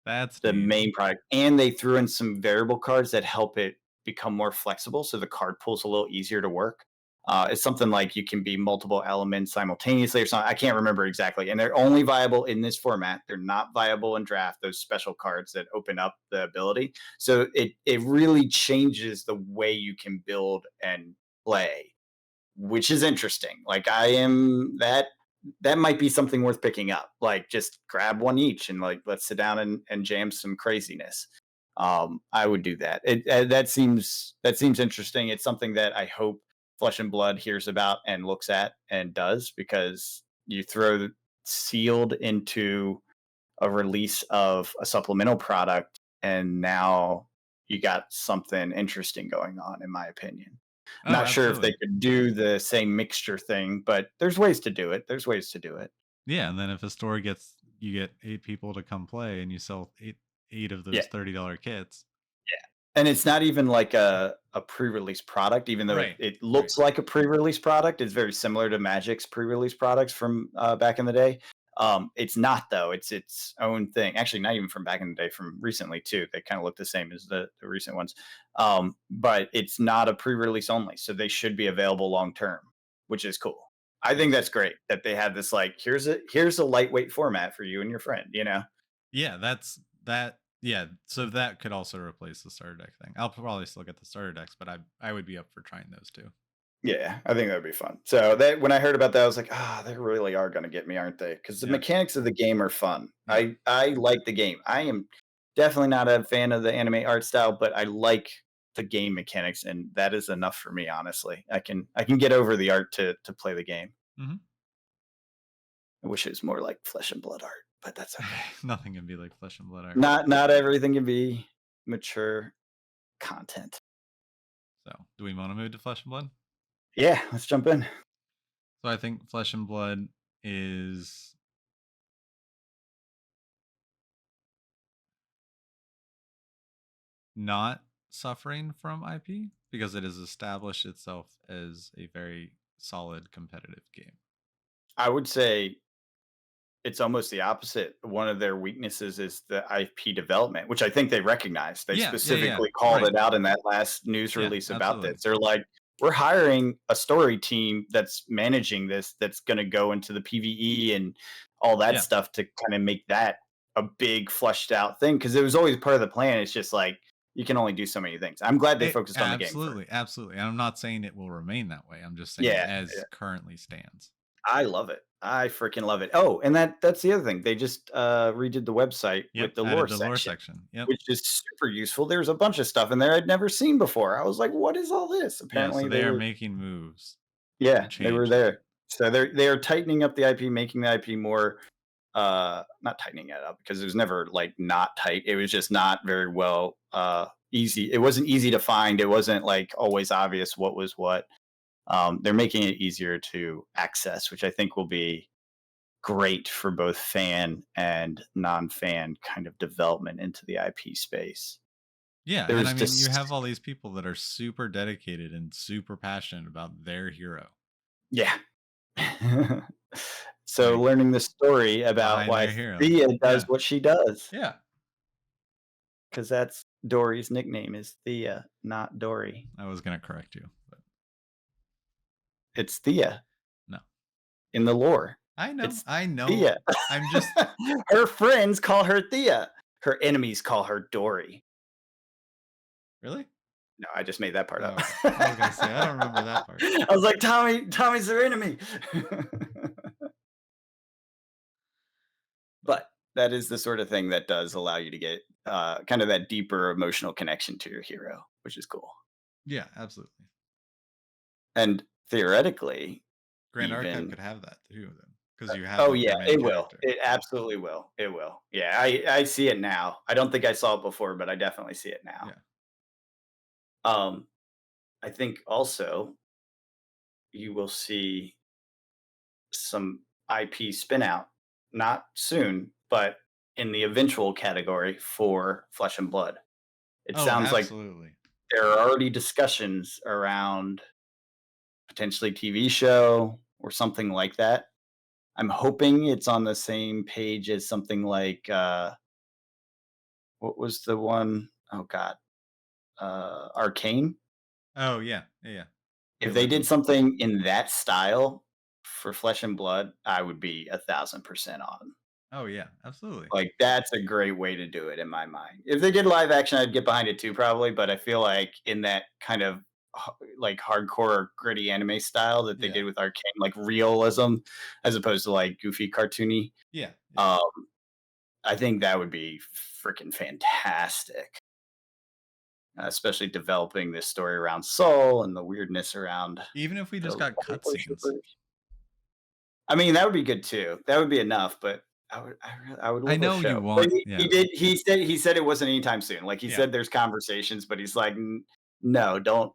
That's the neat. main product. And they threw in some variable cards that help it become more flexible. So the card pool's a little easier to work. It's something like you can be multiple elements simultaneously or something. I can't remember exactly. And they're only viable in this format. They're not viable in draft, those special cards that open up the ability. So it really changes the way you can build and play, which is interesting. Like I am that might be something worth picking up. Like just grab one each and like let's sit down and jam some craziness. I would do that. That seems interesting. It's something that I hope Flesh and Blood hears about and looks at and does because you throw sealed into a release of a supplemental product and now you got something interesting going on in my opinion. Oh, Not sure if they absolutely. could do the same mixture thing, but there's ways to do it. There's ways to do it. Yeah, and then if a store gets you get 8 people to come play and you sell 8 of Yeah. those $30 kits. And it's not even like a pre-release product, even though it, Right. it Right. looks like a pre-release product. It's very similar to Magic's pre-release products from back in the day. It's not though. It's its own thing. Actually, not even from back in the day, from recently too. They kind of look the same as the recent ones. But it's not a pre-release only, so they should be available long term, which is cool. I think Yes. that's great that they have this like here's a lightweight format for you and your friend. You know. Yeah, that's that yeah, so that could also replace the starter deck thing. I'll probably still get the starter decks, but I would be up for trying those too. Yeah, I think that'd be fun. So that when I heard about that, I was like, "Ah, they really are gonna get me, aren't they?" Because the Yep. mechanics of the game are fun. Yeah. I like the game. I am definitely not a fan of the anime art style, but I like the game mechanics, and that is enough for me, honestly. I can get over the art to play the game. Mhm. I wish it was more like flesh and blood art, but that's okay. Nothing can be like flesh and blood art. Not everything can be mature content. So, do we wanna move to flesh and blood? Yeah, let's jump in. So, I think flesh and blood is not suffering from IP because it has established itself as a very solid competitive game. I would say it's almost the opposite. One of their weaknesses is the IP development, which I think they recognize. They Yeah, yeah, yeah. specifically called Right. it out in that last news Yeah, release about absolutely. this. They're like, we're hiring a story team that's managing this, that's going to go into the PvE and all that Yeah. stuff to kind of make that a big fleshed out thing. Cause it was always part of the plan. It's just like, you can only do so many things. I'm glad they focused on the game first. Absolutely, absolutely. And I'm not saying it will remain that way. I'm just saying Yeah. as currently stands. I love it. I freaking love it. Oh, and that's the other thing. They just redid the website Yep, with the lore added the lore section, section. Yep. which is super useful. There's a bunch of stuff in there I'd never seen before. I was like, "What is all this?" Yeah, so Apparently, they they are were making moves to they were change that. there. So they are tightening up the IP, making the IP more not tightening it up because it was never like not tight. It was just not very well easy. It wasn't easy to find. It wasn't like always obvious what was what. They're making it easier to access, which I think will be great for both fan and non-fan kind of development into the IP space. Yeah, and There's I mean, you just have all these people that are super dedicated and super passionate about their hero, yeah. So like learning the story about behind why their hero. Thea does Yeah, what she does, yeah. because that's Dory's nickname is Thea, not Dory. I was gonna correct you, but It's Thea no. in the lore. I know, It's I know. Thea. I'm just Her friends call her Thea. Her enemies call her Dory. really? No, I just made that part Oh, up. okay. I was gonna say I don't remember that part. I was like, Tommy's their enemy. But that is the sort of thing that does allow you to get kind of that deeper emotional connection to your hero, which is cool. Yeah, absolutely. And theoretically, Grand Archive even could have that too, then, because you have oh like yeah, their main it will. character. It absolutely will. It will. Yeah, I see it now. I don't think I saw it before, but I definitely see it now. Yeah. Um, I think also you will see some IP spin out, not soon, but in the eventual category for Flesh and Blood. It Oh, sounds like absolutely. there are already discussions around potentially TV show or something like that. I'm hoping it's on the same page as something like what was the one? Oh god, Arcane. Oh yeah, yeah, yeah. The If they did original. something in that style for Flesh and Blood, I would be 1,000% on. Oh yeah, absolutely. Like that's a great way to do it in my mind. If they did live action, I'd get behind it too, probably. But I feel like in that kind of like hardcore gritty anime style that they Yeah. did with Arcane, like realism, as opposed to like goofy cartoony. Yeah, yeah. Um, I think that would be freaking fantastic, especially developing this story around Soul and the weirdness around Even if we the just got light cutscenes. worshippers. I mean, that would be good too. That would be enough, but I would I love a know you show. But want he yeah. did he said it wasn't anytime soon. Like he Yeah. said there's conversations, but he's like No, don't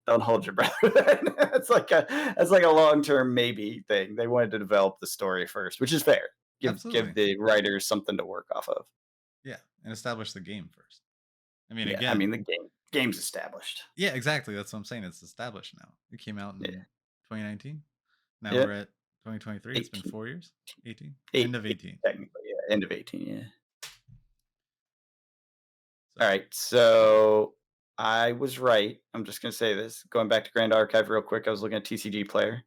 hold your breath. That's like a long-term maybe thing. They wanted to develop the story first, which is fair. Give Absolutely. the writers something to work off of. Yeah, and establish the game first. I mean, Yeah, I mean again, the game's established. yeah, exactly. That's what I'm saying. It's established now. It came out Yeah. in 2019. Now Yeah. we're at 2023. It's been 18, 4 years. 18. eight, End of eight 18. technically, yeah, end of 18, yeah. All So right, so I was right. I'm just gonna say this. Going back to Grand Archive real quick, I was looking at TCG Player.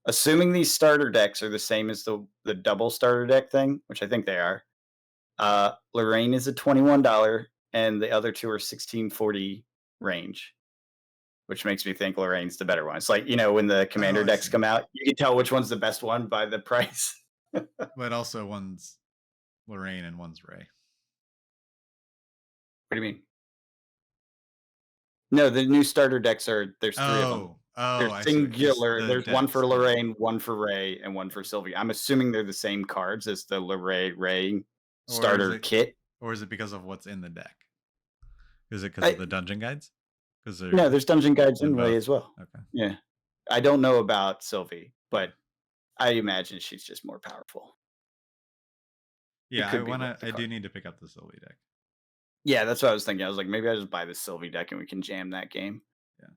Assuming these starter decks are the same as the double starter deck thing, which I think they are, Lorraine is a $21 and the other two are 1640 range, which makes me think Lorraine's the better one. It's like, when the oh, commander I decks see. come out, you can tell which one's the best one by the price. What But also one's Lorraine and one's Ray. do you mean? No, the new starter decks there's three of them. They're I see. singular. The There's one decks. for Yeah. Lorraine, one for Ray, and one for Sylvie. I'm assuming they're the same cards as the Lorraine Ray Or is starter it kit. because of what's in the deck? Is it because of I, the dungeon guides? Because no, there's dungeon guides they're in Ray both. as well. Okay. Yeah. I don't know about Sylvie, Yeah. but I imagine she's just more powerful. It Yeah, could be what the I do card. need to pick up the Sylvie deck. Yeah, that's what I was thinking. I was like, maybe I just buy the Sylvie deck and we can jam that game. Yeah.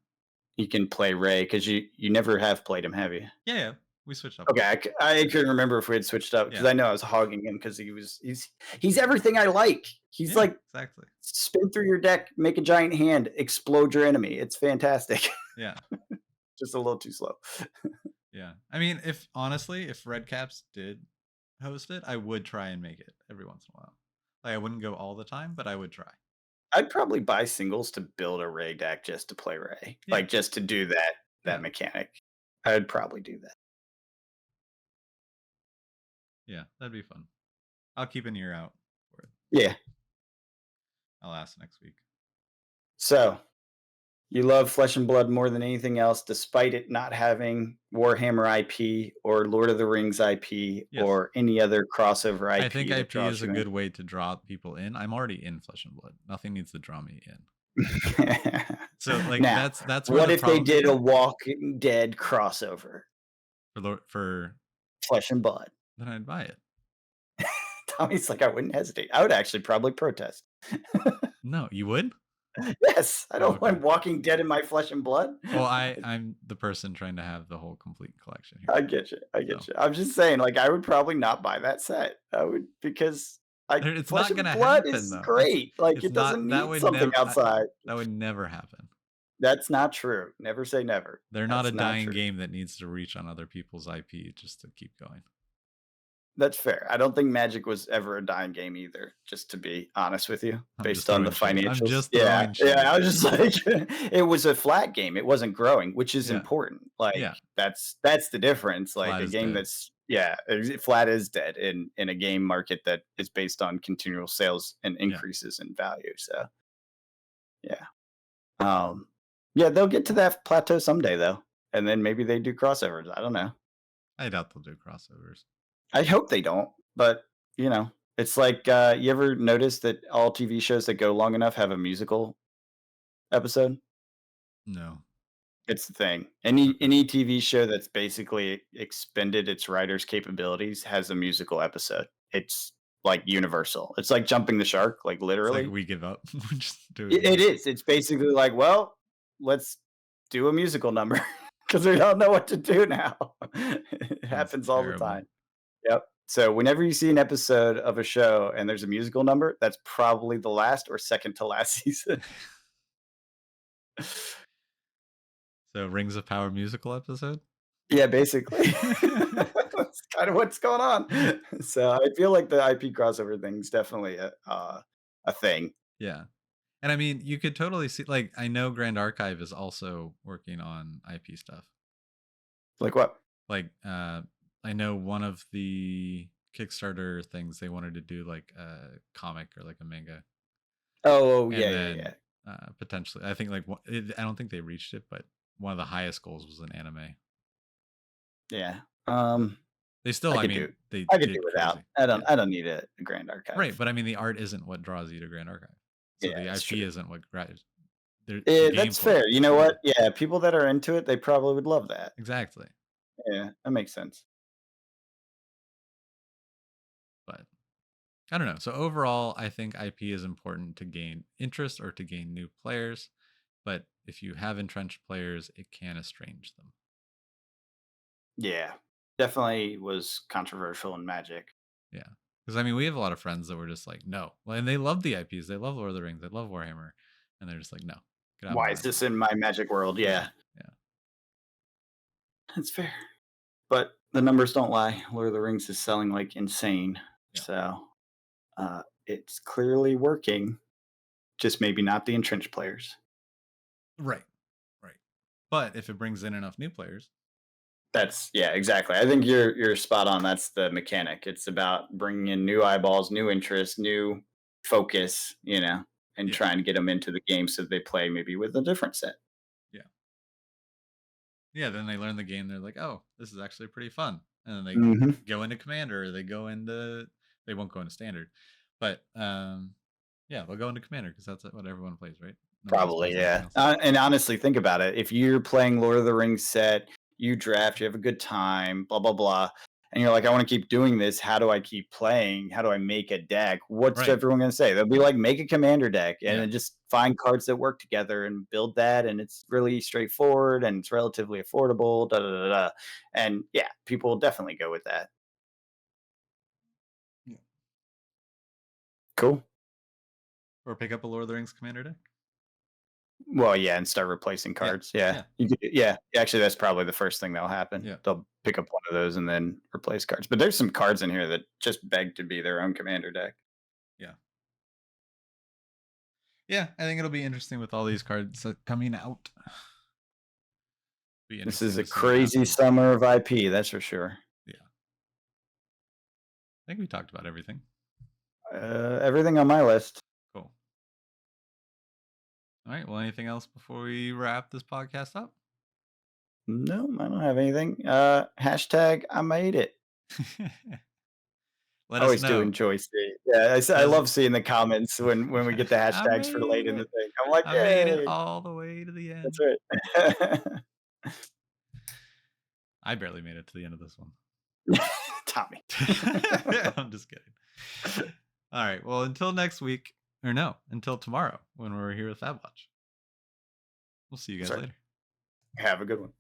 You can play Ray because you never have played him, have you? Yeah, yeah. We switched up. Okay, I couldn't remember if we had switched up because Yeah. I know I was hogging him because he's everything I like. He's Yeah, like exactly. spin through your deck, make a giant hand, explode your enemy. It's fantastic. Yeah. Just a little too slow. Yeah. I mean, if Red Caps did host it, I would try and make it every once in a while. Like I wouldn't go all the time, but I would try. I'd probably buy singles to build a Ray deck just to play Ray, Yeah. like just to do that Yeah. mechanic. I'd probably do that. Yeah, that'd be fun. I'll keep an ear out for it. Yeah. I'll ask next week. So you love Flesh and Blood more than anything else, despite it not having Warhammer IP or Lord of the Rings IP Yes. or any other crossover I think IP that IP draws is a you in. good way to draw people in. I'm already in Flesh and Blood. Nothing needs to draw me in. So like Now, that's where what the if they problem did a Walking Dead crossover? for Flesh and Blood. then I'd buy it. Tommy's like, I wouldn't hesitate. I would actually probably protest. No, you would? Yes, I Oh, don't okay. want Walking Dead in my Flesh and Blood. Well, I'm the person trying to have the whole complete collection here. I get you. I get So you. I'm just saying, like, I would probably not buy that set. I would because it's Flesh not and gonna Blood happen is though. great. Like, It's it doesn't not that need would something never outside. that would never happen. That's not true. Never say never. They're not a That's not dying true. game that needs to reach on other people's IP just to keep going. That's fair. I don't think Magic was ever a dying game either, just to be honest with you, I'm just based on the throwing shade. I'm financials. just Yeah, throwing yeah. shade. I was just like, it was a flat game. It wasn't growing, which is Yeah. important. Like Yeah. that's the difference. Like Flat a is game dead. that's flat is dead in a game market that is based on continual sales and Yeah. increases in value. So yeah, yeah, they'll get to that plateau someday though, and then maybe they do crossovers. I don't know. I doubt they'll do crossovers. I hope they don't, but it's like you ever notice that all TV shows that go long enough have a musical episode? No. It's the thing. Any Okay. any TV show that's basically expended its writers' capabilities has a musical episode. It's like universal. It's like jumping the shark, like It's like literally. we give up. We just do it It again. is. It's basically like, well, let's do a musical number because we don't know what to do now. It That's happens all the terrible. time. Yep. So whenever you see an episode of a show and there's a musical number, that's probably the last or second to last season. So Rings of Power musical episode? Yeah, basically. That's kind of what's going on. So I feel like the IP crossover thing's definitely a thing. Yeah. And I mean, you could totally see like I know Grand Archive is also working on IP stuff. Like what? Like I know one of the Kickstarter things they wanted to do like a comic or like a manga. Oh, And yeah, yeah, yeah. then potentially I think like I don't think they reached it, but one of the highest goals was an anime. Yeah. They still, I I could do mean, they I could do did without. crazy. I Yeah. don't I don't need a Grand Right, Archive. but I mean the art isn't what draws you to Grand Archive. So Yeah, the that's IP true. isn't what drives The That's gameplay. fair. You know Yeah, what? Yeah, people that are into it, they probably would love that. exactly. Yeah, that makes sense. But I don't know. So overall, I think IP is important to gain interest or to gain new players. But if you have entrenched players, it can estrange them. Yeah, definitely was controversial in Magic. Yeah. Because I mean, we have a lot of friends that were just like, no. Well, and they love the IPs. They love Lord of the Rings. They love Warhammer. And they're just like, no, get out of my Why is room. this in my Magic world? Yeah, Yeah. that's fair. But the numbers don't lie. Lord of the Rings is selling like insane. Yeah. So it's clearly working, just maybe not the entrenched players. Right. Right. But if it brings in enough new players, That's yeah, exactly. I think you're spot on. That's the mechanic. It's about bringing in new eyeballs, new interest, new focus, and yeah. trying to get them into the game so they play maybe with a different set. Yeah. Yeah. Then they learn the game. They're like, oh, this is actually pretty fun. And then they Hmm. go into Commander. Or they won't go into Standard. But yeah, they'll go into Commander because that's what everyone plays, right? No one else Probably, plays anything yeah. else. And honestly, think about it. If you're playing Lord of the Rings set, you draft, you have a good time, blah blah blah, and you're like, I want to keep doing this. How do I keep playing? How do I make a deck? What's Right. everyone going to say? They'll be like, make a commander deck, and Yeah. then just find cards that work together and build that. And it's really straightforward and it's relatively affordable. Da da da da. And yeah, people will definitely go with that. Yeah. Cool. Or pick up a Lord of the Rings Commander deck. Well, yeah, and start replacing Yeah. cards. Yeah. Yeah. Yeah. Actually, that's probably the first thing that'll happen. Yeah. They'll pick up one of those and then replace cards. But there's some cards in here that just beg to be their own commander deck. Yeah. Yeah. I think it'll be interesting with all these cards coming out. Be This interesting is a to see what crazy happens. summer of IP, that's for sure. Yeah. I think we talked about everything. Everything on my list. Cool. All right. Well, anything else before we wrap this podcast up? No, I don't have anything. Hashtag I made it. Let I us always do know. enjoy seeing. Yeah, I Does love seeing the comments when we get the I hashtags for late made in the it. thing. I'm like, I made it yay, all the way to the that's end. right. I barely made it to the end of this one. Tommy. I'm just kidding. All right. Well, until next week, or no, until tomorrow when we're here with Fab Watch. We'll see you guys Sorry. later. Have a good one.